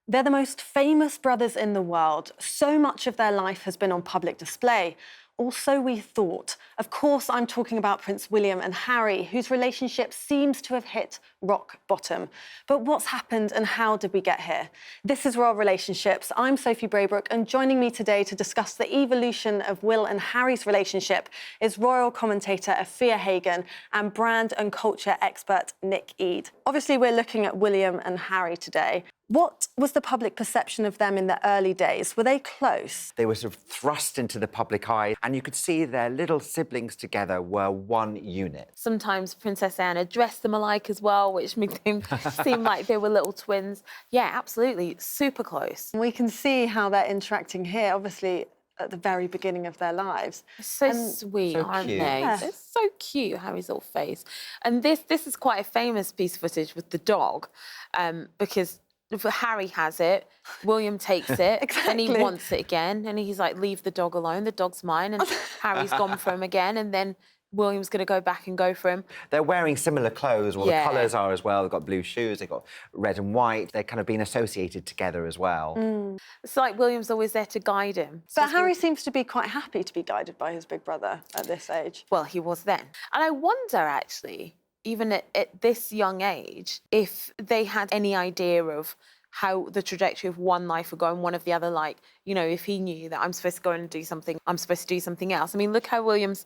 They're the most famous brothers in the world. So much of their life has been on public display. Or so we thought. Of course, I'm talking about Prince William and Harry, whose relationship seems to have hit rock bottom. But what's happened and how did we get here? This is Royal Relationships. I'm Sophie Braybrook, and joining me today to discuss the evolution of Will and Harry's relationship is royal commentator Afua Hagen and brand and culture expert Nick Eade. Obviously, we're looking at William and Harry today. What was the public perception of them in the early days? Were they close? They were sort of thrust into the public eye, and you could see their little siblings together were one unit. Sometimes Princess Anna dressed them alike as well, which made them seem like they were little twins. Yeah, absolutely, super close. We can see how they're interacting here, obviously, at the very beginning of their lives. So sweet, so aren't cute. they? Yeah. They're so cute, Harry's little face. And this is quite a famous piece of footage with the dog, because Harry has it, William takes it, and he wants it again, and he's like, leave the dog alone, the dog's mine, and Harry's gone for him again, and then William's going to go back and go for him. They're wearing similar clothes, the colours are as well. They've got blue shoes, they've got red and white. They're kind of been associated together as well. It's like William's always there to guide him. But Harry seems to be quite happy to be guided by his big brother at this age. Well, he was then. And I wonder, actually, even at this young age, if they had any idea of how the trajectory of one life would go and one of the other, like, you know, if he knew that I'm supposed to go and do something, I'm supposed to do something else. I mean, look how William's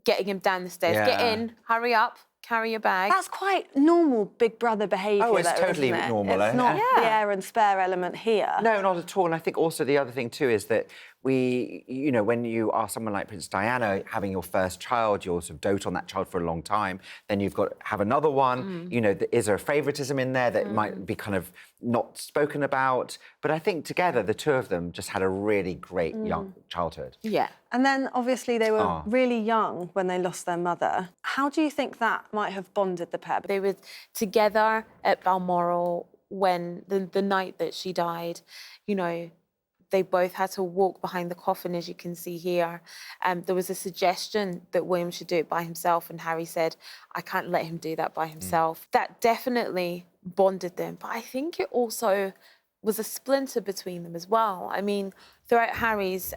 getting him down the stairs. Yeah. Get in, hurry up, carry your bag. That's quite normal big brother behaviour. Oh, it's though, totally isn't it? normal, It's not Yeah. the air and spare element here. No, not at all. And I think also the other thing too is that when you are someone like Princess Diana having your first child, you'll sort of dote on that child for a long time. Then you've got to have another one. You know, is there a favouritism in there that might be kind of not spoken about? But I think together, the two of them just had a really great young childhood. Yeah. And then, obviously, they were really young when they lost their mother. How do you think that might have bonded the pair? They were together at Balmoral when the night that she died, you know, they both had to walk behind the coffin, as you can see here. There was a suggestion that William should do it by himself, and Harry said, I can't let him do that by himself. That definitely bonded them, but I think it also was a splinter between them as well. I mean, throughout Harry's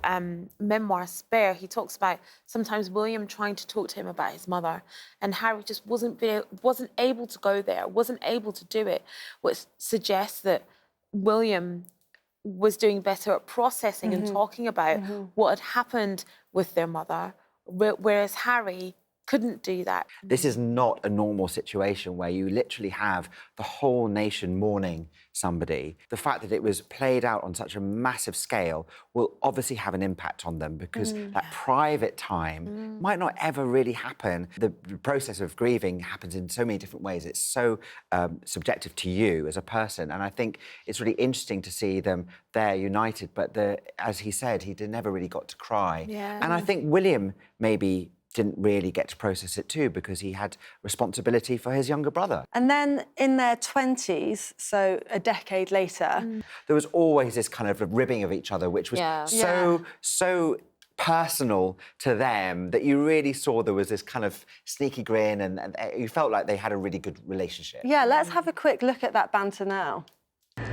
memoir, Spare, he talks about sometimes William trying to talk to him about his mother, and Harry just wasn't able to go there, wasn't able to do it, which suggests that William was doing better at processing and talking about what had happened with their mother, whereas Harry couldn't do that. This is not a normal situation where you literally have the whole nation mourning somebody. The fact that it was played out on such a massive scale will obviously have an impact on them because that private time might not ever really happen. The process of grieving happens in so many different ways. It's so subjective to you as a person. And I think it's really interesting to see them there united. But as he said, he never really got to cry. Yeah. And I think William maybe didn't really get to process it too because he had responsibility for his younger brother. And then in their 20s, so a decade later... There was always this kind of ribbing of each other, which was so personal to them that you really saw there was this kind of sneaky grin and you felt like they had a really good relationship. Yeah, let's have a quick look at that banter now.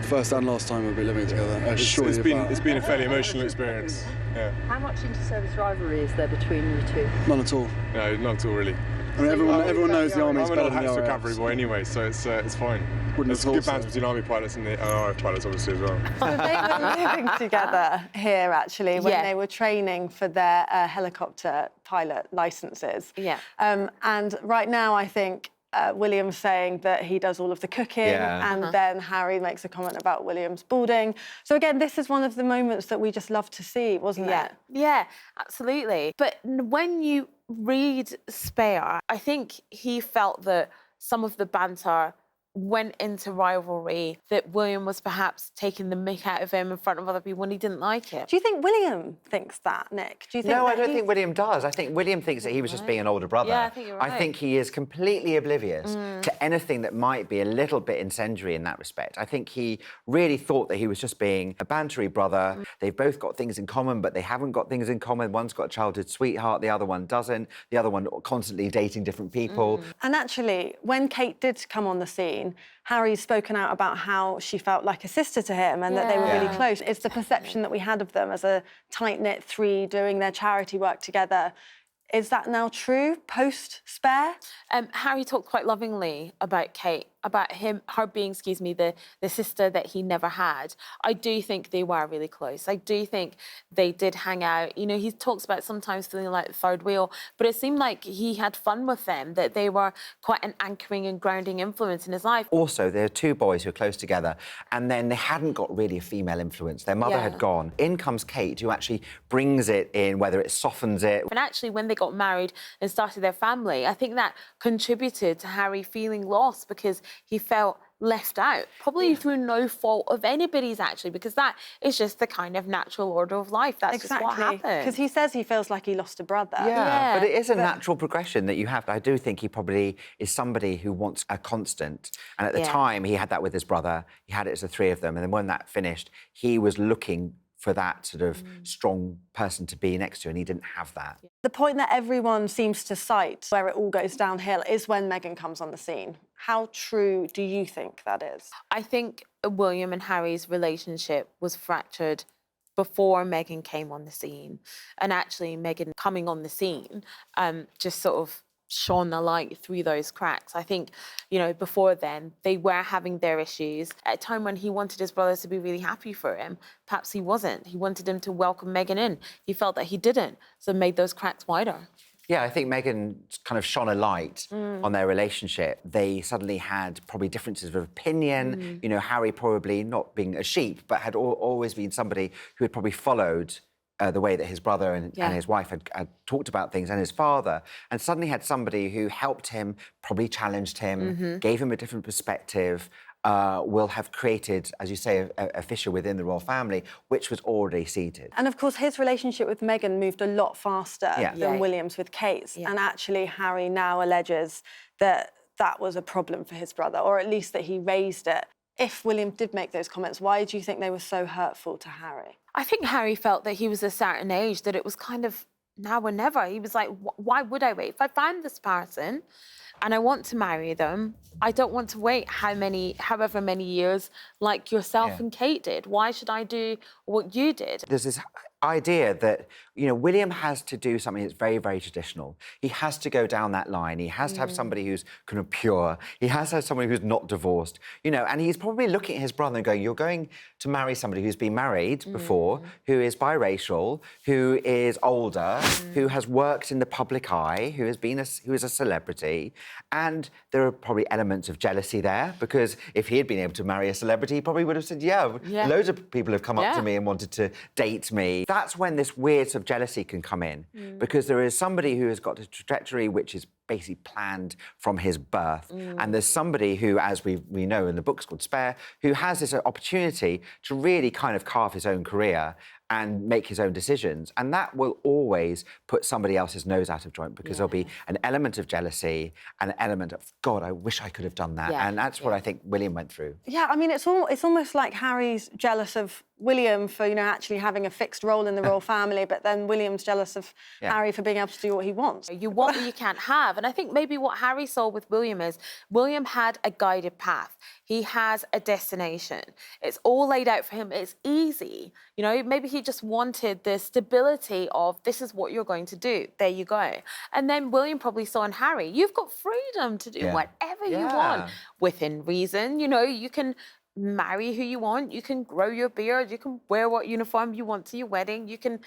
First and last time we'll be living together. It's been a fairly emotional experience. Yeah. How much inter-service rivalry is there between you two? None at all. No, not at all, really. I mean, everyone knows the army's I'm better an than the old RAF. cavalry boy anyway, so it's fine. Wouldn't There's have good thought bands so. between army pilots and the RAF pilots, obviously, as well. So they were living together here, actually, when they were training for their helicopter pilot licences. Yeah. And right now, I think William's saying that he does all of the cooking, and then Harry makes a comment about William's balding. So again, this is one of the moments that we just love to see, wasn't it? Yeah, absolutely. But when you read Spare, I think he felt that some of the banter went into rivalry, that William was perhaps taking the mick out of him in front of other people when he didn't like it. Do you think William thinks that, Nick? Do you think No, I don't think William does. I think William thinks that he was just being an older brother. Yeah, I think you're right. I think he is completely oblivious to anything that might be a little bit incendiary in that respect. I think he really thought that he was just being a bantery brother. They've both got things in common, but they haven't got things in common. One's got a childhood sweetheart, the other one doesn't. The other one constantly dating different people. And actually, when Kate did come on the scene, scene, Harry's spoken out about how she felt like a sister to him and that they were really Yeah. close. It's the perception that we had of them as a tight-knit three doing their charity work together. Is that now true, post-Spare? Harry talked quite lovingly about Kate, about her being, the sister that he never had. I do think they were really close. I do think they did hang out. You know, he talks about sometimes feeling like the third wheel, but it seemed like he had fun with them, that they were quite an anchoring and grounding influence in his life. Also, there are two boys who are close together, and then they hadn't got really a female influence. Their mother had gone. In comes Kate, who actually brings it in, whether it softens it. And actually, when they got married and started their family, I think that contributed to Harry feeling lost because he felt left out, probably through no fault of anybody's, actually, because that is just the kind of natural order of life. That's just what happens. Because he says he feels like he lost a brother. Yeah, but it is a natural progression that you have. I do think he probably is somebody who wants a constant. And at the time, he had that with his brother. He had it as the three of them. And then when that finished, he was looking for that sort of strong person to be next to, and he didn't have that. The point that everyone seems to cite where it all goes downhill is when Meghan comes on the scene. How true do you think that is? I think William and Harry's relationship was fractured before Meghan came on the scene. And actually, Meghan coming on the scene just sort of shone a light through those cracks. I think, you know, before then, they were having their issues. At a time when he wanted his brothers to be really happy for him, perhaps he wasn't. He wanted him to welcome Meghan in. He felt that he didn't, so made those cracks wider. Yeah, I think Meghan kind of shone a light on their relationship. They suddenly had probably differences of opinion. You know, Harry probably not being a sheep, but had always been somebody who had probably followed the way that his brother and his wife had talked about things, and his father, and suddenly had somebody who helped him, probably challenged him, gave him a different perspective, will have created, as you say, a fissure within the royal family, which was already seeded. And of course, his relationship with Meghan moved a lot faster than William's with Kate's. And actually, Harry now alleges that that was a problem for his brother, or at least that he raised it. If William did make those comments, why do you think they were so hurtful to Harry? I think Harry felt that he was a certain age, that it was kind of now or never. He was like, why would I wait? If I find this person and I want to marry them, I don't want to wait however many years like yourself and Kate did. Why should I do what you did? There's this idea that, you know, William has to do something that's very, very traditional. He has to go down that line. He has to have somebody who's kind of pure. He has to have somebody who's not divorced, you know, and he's probably looking at his brother and going, you're going to marry somebody who's been married before, who is biracial, who is older, who has worked in the public eye, who is a celebrity. And there are probably elements of jealousy there, because if he had been able to marry a celebrity, he probably would have said, loads of people have come up to me and wanted to date me. That's when this weird sort of jealousy can come in, because there is somebody who has got a trajectory which is basically planned from his birth. And there's somebody who, as we know in the book's called Spare, who has this opportunity to really kind of carve his own career and make his own decisions. And that will always put somebody else's nose out of joint, because there'll be an element of jealousy and an element of, God, I wish I could have done that. And that's what I think William went through. Yeah, I mean, it's almost like Harry's jealous of William for, you know, actually having a fixed role in the royal family, but then William's jealous of Harry for being able to do what he wants. You want what you can't have. And I think maybe what Harry saw with William is William had a guided path. He has a destination. It's all laid out for him. It's easy. You know, maybe he just wanted the stability of, this is what you're going to do. There you go. And then William probably saw in Harry, you've got freedom to do whatever you want within reason. You know, you can marry who you want, you can grow your beard, you can wear what uniform you want to your wedding, you can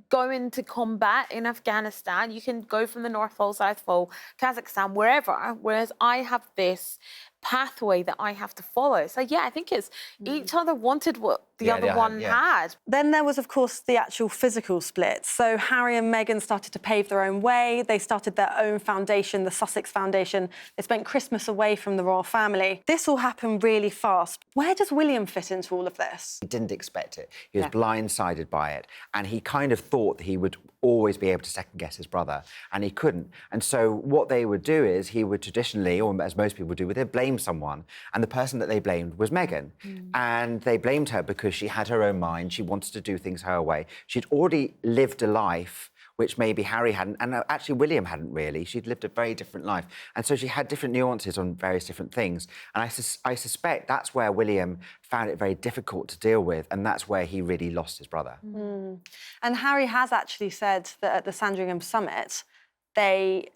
go into combat in Afghanistan, you can go from the North Pole, South Pole, Kazakhstan, wherever, whereas I have this pathway that I have to follow. So yeah, I think it's each other wanted what the other one had. Then there was, of course, the actual physical split. So Harry and Meghan started to pave their own way. They started their own foundation, the Sussex Foundation. They spent Christmas away from the royal family. This all happened really fast. Where does William fit into all of this? He didn't expect it. He was blindsided by it. And he kind of thought that he would always be able to second-guess his brother, and he couldn't. And so what they would do is he would traditionally, or as most people do, would they'd blame someone. And the person that they blamed was Meghan. And they blamed her because she had her own mind. She wanted to do things her way. She'd already lived a life which maybe Harry hadn't, and actually William hadn't really. She'd lived a very different life. And so she had different nuances on various different things. And I suspect that's where William found it very difficult to deal with, and that's where he really lost his brother. And Harry has actually said that at the Sandringham summit,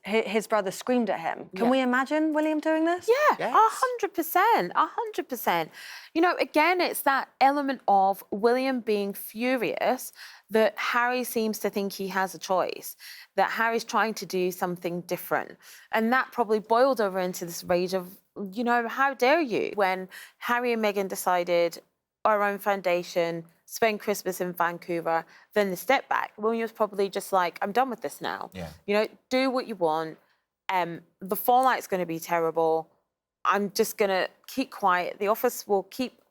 his brother screamed at him. Can we imagine William doing this? Yeah, 100%, 100%. You know, again, it's that element of William being furious that Harry seems to think he has a choice, that Harry's trying to do something different. And that probably boiled over into this rage of, you know, how dare you? When Harry and Meghan decided our own foundation, spend Christmas in Vancouver, then the step back, William's probably just like, I'm done with this now. Yeah. You know, do what you want. The fallout's going to be terrible. I'm just going to keep quiet. The office will keep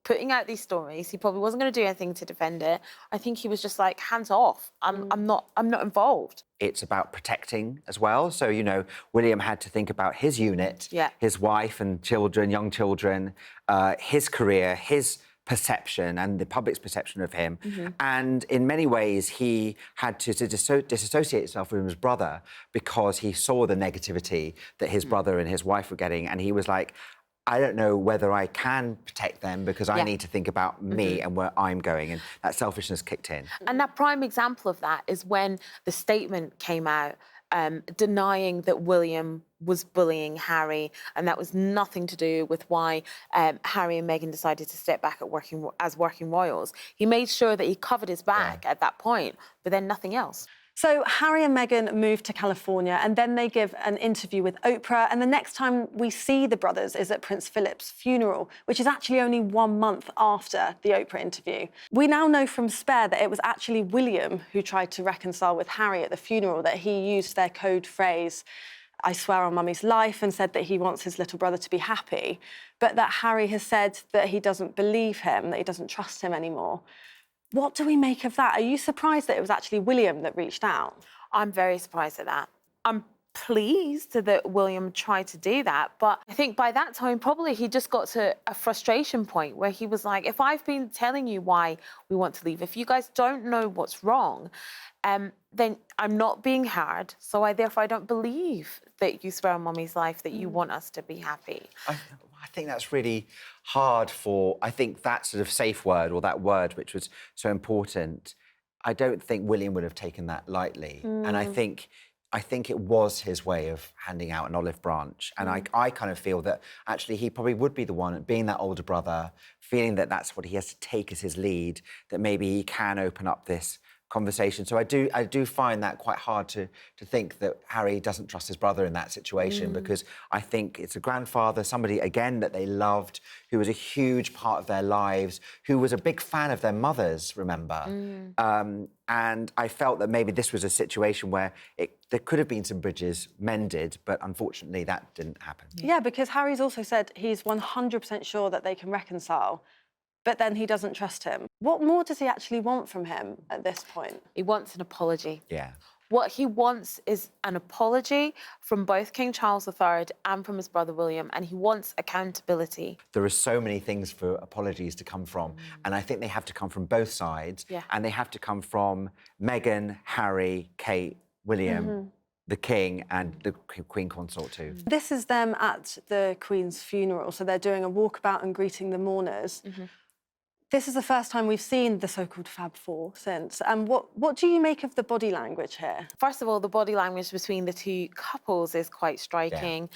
putting out these stories. He probably wasn't going to do anything to defend it. I think he was just like, hands off. I'm not involved. It's about protecting as well. So, you know, William had to think about his unit, his wife and children, young children, his career, his perception and the public's perception of him. And in many ways, he had to disassociate himself from his brother because he saw the negativity that his brother and his wife were getting. And he was like, I don't know whether I can protect them because I need to think about me and where I'm going. And that selfishness kicked in. And that prime example of that is when the statement came out denying that William was bullying Harry, and that was nothing to do with why Harry and Meghan decided to step back as working royals. He made sure that he covered his back at that point, but then nothing else. So Harry and Meghan moved to California, and then they give an interview with Oprah, and the next time we see the brothers is at Prince Philip's funeral, which is actually only 1 month after the Oprah interview. We now know from Spare that it was actually William who tried to reconcile with Harry at the funeral, that he used their code phrase, I swear on Mummy's life, and said that he wants his little brother to be happy, but that Harry has said that he doesn't believe him, that he doesn't trust him anymore. What do we make of that? Are you surprised that it was actually William that reached out? I'm very surprised at that. I'm pleased that William tried to do that, but I think by that time, probably he just got to a frustration point where he was like, if I've been telling you why we want to leave, if you guys don't know what's wrong, then I'm not being heard, so therefore I don't believe that you swear on Mummy's life that you want us to be happy. I think that's really hard for, I think that sort of safe word, or that word which was so important, I don't think William would have taken that lightly. And I think it was his way of handing out an olive branch. And I kind of feel that actually he probably would be the one, being that older brother, feeling that that's what he has to take as his lead, that maybe he can open up this conversation. So I do find that quite hard to think that Harry doesn't trust his brother in that situation, because I think it's a grandfather, somebody, again, that they loved, who was a huge part of their lives, who was a big fan of their mothers, remember? And I felt that maybe this was a situation where there could have been some bridges mended, but unfortunately that didn't happen. Yeah, because Harry's also said he's 100% sure that they can reconcile, but then he doesn't trust him. What more does he actually want from him at this point? He wants an apology. Yeah. What he wants is an apology from both King Charles III and from his brother William, and he wants accountability. There are so many things for apologies to come from, and I think they have to come from both sides, and they have to come from Meghan, Harry, Kate, William, the King, and the Queen Consort too. This is them at the Queen's funeral, so they're doing a walkabout and greeting the mourners. This is the first time we've seen the so-called Fab Four since. And what do you make of the body language here? First of all, the body language between the two couples is quite striking.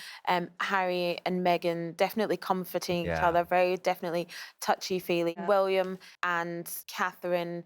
Harry and Meghan definitely comforting each other, very definitely touchy-feely. William and Catherine,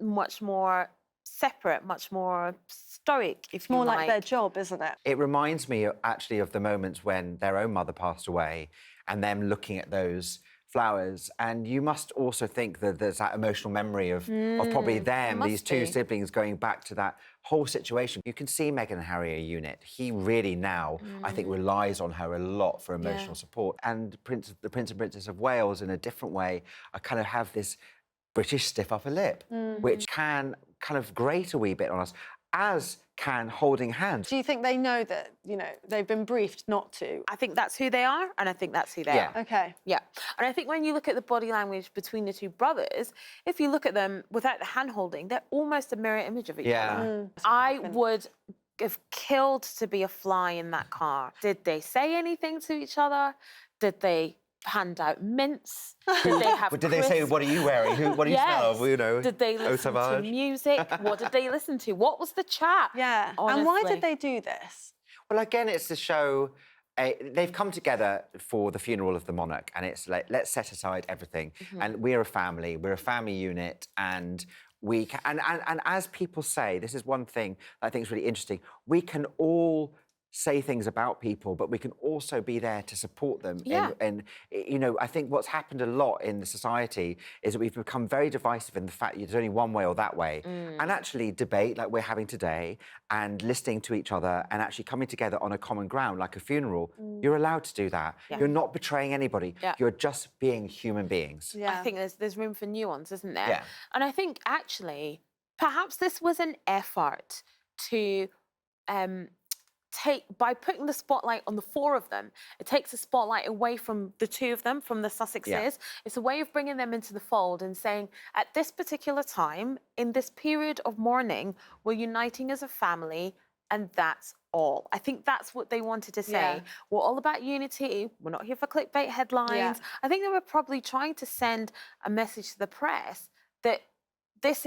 much more separate, much more stoic, if you More like. like their job, isn't it? It reminds me, actually, of the moments when their own mother passed away and them looking at those flowers. And you must also think that there's that emotional memory of probably them, these two siblings, going back to that whole situation. You can see Meghan and Harry a unit. He really now, I think, relies on her a lot for emotional support. And the Prince and Princess of Wales, in a different way, I kind of have this British stiff upper lip, which can kind of grate a wee bit on us. as can holding hands. Do you think they know that, they've been briefed not to? I think that's who they are, and I think that's who they Yeah. are. Okay. Yeah. And I think when you look at the body language between the two brothers, if you look at them without the hand-holding, they're almost a mirror image of each other. I would have killed to be a fly in that car. Did they say anything to each other? Did they hand out mints? Did they have Did they say, what are you wearing? What do you smell of? Did they listen to Salvaged? music? What did they listen to? What was the chat? Yeah. And why Honestly. did they do this? Well, again, it's to show they've come together for the funeral of the monarch, and it's like, let's set aside everything. And we're a family unit, and we can, and as people say, this is one thing I think is really interesting. We can all say things about people, but we can also be there to support them. Yeah. And I think what's happened a lot in the society is that we've become very divisive in the fact that there's only one way or that way. And actually debate like we're having today and listening to each other and actually coming together on a common ground like a funeral, you're allowed to do that. Yeah. You're not betraying anybody. Yeah. You're just being human beings. Yeah. I think there's room for nuance, isn't there? Yeah. And I think actually, perhaps this was an effort to by putting the spotlight on the four of them, it takes the spotlight away from the two of them, from the Sussexes. Yeah. It's a way of bringing them into the fold and saying, at this particular time, in this period of mourning, we're uniting as a family, and that's all. I think that's what they wanted to say. Yeah. We're all about unity. We're not here for clickbait headlines. Yeah. I think they were probably trying to send a message to the press that this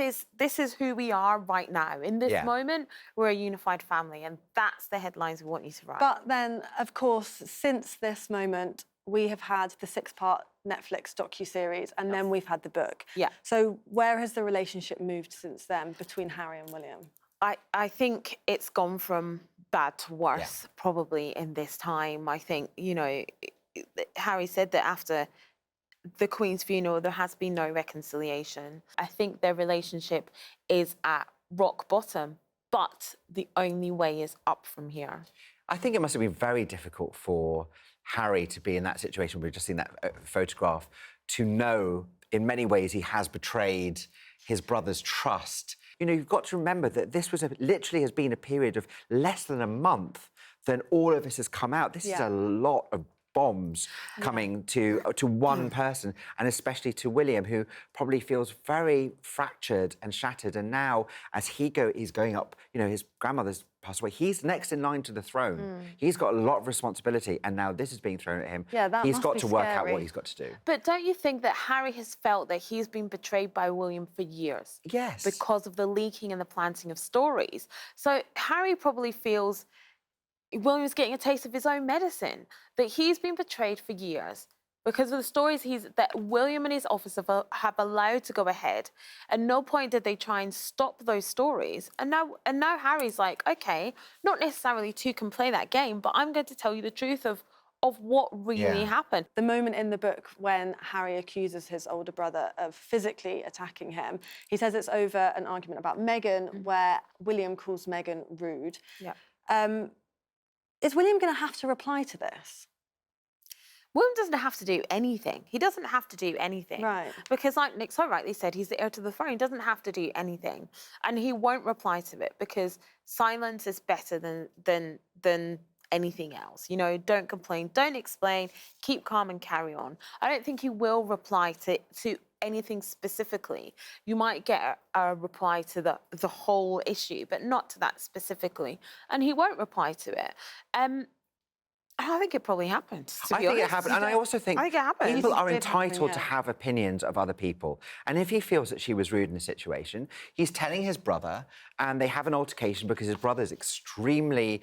is who we are right now. In this Yeah. moment, we're a unified family, and that's the headlines we want you to write. But then, of course, since this moment, we have had the 6-part Netflix docuseries, and then we've had the book. Yeah. So where has the relationship moved since then between Harry and William? I think it's gone from bad to worse, probably in this time. I think, Harry said that after the Queen's funeral, there has been no reconciliation. I think their relationship is at rock bottom, but the only way is up from here. I think it must have been very difficult for Harry to be in that situation. We've just seen that photograph, to know in many ways he has betrayed his brother's trust. You've got to remember that this was literally has been a period of less than a month then all of this has come out. This is a lot of bombs coming to one person, and especially to William, who probably feels very fractured and shattered. And now, as he's going up, his grandmother's passed away. He's next in line to the throne. He's got a lot of responsibility, and now this is being thrown at him. Yeah, that he's must got be to work out scary. what he's got to do. But don't you think that Harry has felt that he's been betrayed by William for years? Yes. Because of the leaking and the planting of stories. So Harry probably feels William's getting a taste of his own medicine, that he's been betrayed for years because of the stories that William and his office have allowed to go ahead. At no point did they try and stop those stories. And now Harry's like, okay, not necessarily two can play that game, but I'm going to tell you the truth of what really happened. The moment in the book when Harry accuses his older brother of physically attacking him, he says it's over an argument about Meghan, where William calls Meghan rude. Yeah. Is William going to have to reply to this? William doesn't have to do anything. He doesn't have to do anything. Right. Because like Nick so rightly said, he's the heir to the throne. He doesn't have to do anything. And he won't reply to it because silence is better than anything else. Don't complain, don't explain, keep calm and carry on. I don't think he will reply to anything specifically. You might get a reply to the whole issue, but not to that specifically. And he won't reply to it. I think it probably happened, to be I think honest. it happened, and I also think I think it happened. people are It did happen, entitled to yeah. have opinions of other people. And if he feels that she was rude in a situation, he's telling his brother, and they have an altercation because his brother is extremely,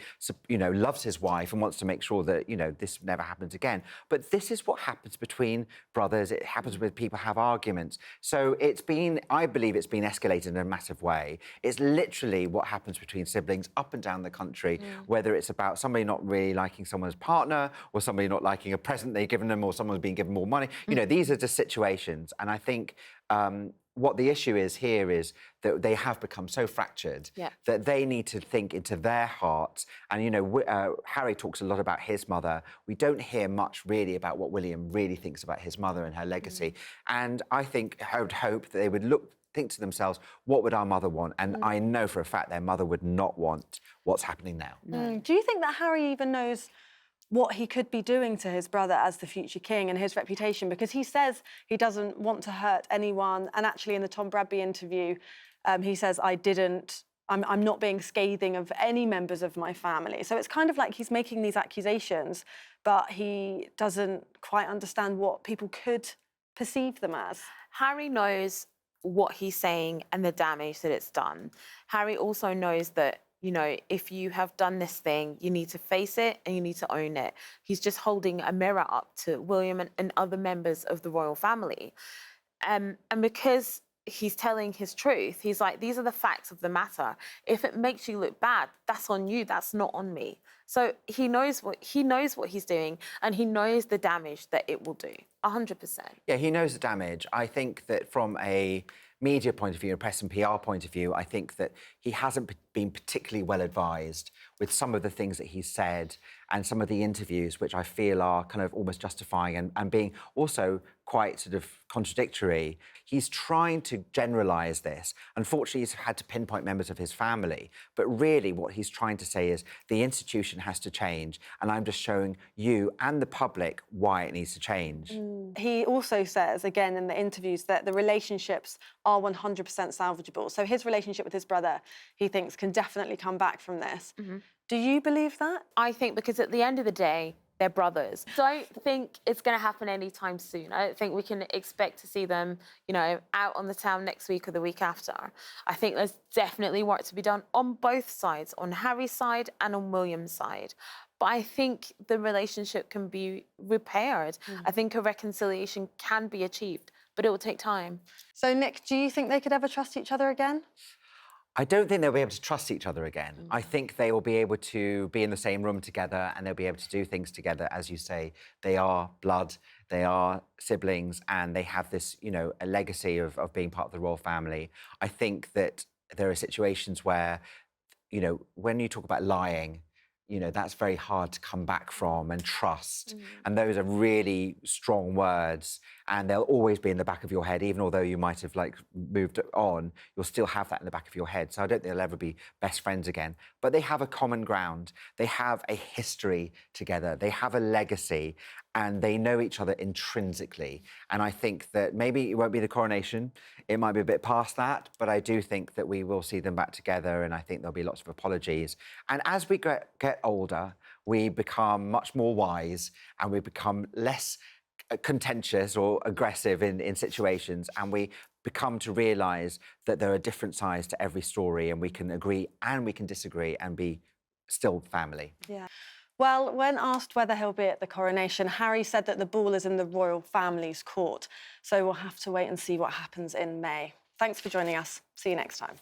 loves his wife and wants to make sure that, this never happens again. But this is what happens between brothers. It happens when people have arguments. So I believe it's been escalated in a massive way. It's literally what happens between siblings up and down the country, whether it's about somebody not really liking someone's partner, or somebody not liking a present they've given them, or someone's been given more money. These are just situations. And I think what the issue is here is that they have become so fractured that they need to think into their hearts. And, Harry talks a lot about his mother. We don't hear much really about what William really thinks about his mother and her legacy. And I would hope that they would think to themselves, what would our mother want? And I know for a fact their mother would not want what's happening now. Do you think that Harry even knows what he could be doing to his brother as the future king and his reputation? Because he says he doesn't want to hurt anyone. And actually in the Tom Bradby interview, he says, I'm not being scathing of any members of my family. So it's kind of like he's making these accusations, but he doesn't quite understand what people could perceive them as. Harry knows what he's saying and the damage that it's done. Harry also knows that, you know, if you have done this thing, you need to face it and you need to own it. He's just holding a mirror up to William and other members of the royal family. And because he's telling his truth, he's like, these are the facts of the matter. If it makes you look bad, that's on you, that's not on me. So he knows what he's doing, and he knows the damage that it will do, 100%. Yeah, he knows the damage. I think that from a media point of view, a press and PR point of view, I think that he hasn't been particularly well advised with some of the things that he's said and some of the interviews, which I feel are kind of almost justifying and being also quite sort of contradictory. He's trying to generalise this. Unfortunately, he's had to pinpoint members of his family. But really what he's trying to say is the institution has to change, and I'm just showing you and the public why it needs to change. He also says, again, in the interviews, that the relationships are 100% salvageable. So his relationship with his brother, he thinks, can definitely come back from this. Do you believe that? I think because at the end of the day, they're brothers. Don't think it's going to happen anytime soon. I don't think we can expect to see them, you know, out on the town next week or the week after. I think there's definitely work to be done on both sides, on Harry's side and on William's side. But I think the relationship can be repaired. I think a reconciliation can be achieved, but it will take time. So, Nick, do you think they could ever trust each other again? I don't think they'll be able to trust each other again. I think they will be able to be in the same room together and they'll be able to do things together. As you say, they are blood, they are siblings, and they have this, you know, a legacy of being part of the royal family. I think that there are situations where, you know, when you talk about lying, you know, that's very hard to come back from, and trust. And those are really strong words, and they'll always be in the back of your head, even although you might have like moved on, you'll still have that in the back of your head. So I don't think they'll ever be best friends again. But they have a common ground. They have a history together. They have a legacy, and they know each other intrinsically. And I think that maybe it won't be the coronation. It might be a bit past that, but I do think that we will see them back together, and I think there'll be lots of apologies. And as we get older, we become much more wise, and we become less contentious or aggressive in situations, and we become to realise that there are different sides to every story, and we can agree and we can disagree and be still family. Yeah. Well, when asked whether he'll be at the coronation, Harry said that the ball is in the royal family's court. So we'll have to wait and see what happens in May. Thanks for joining us. See you next time.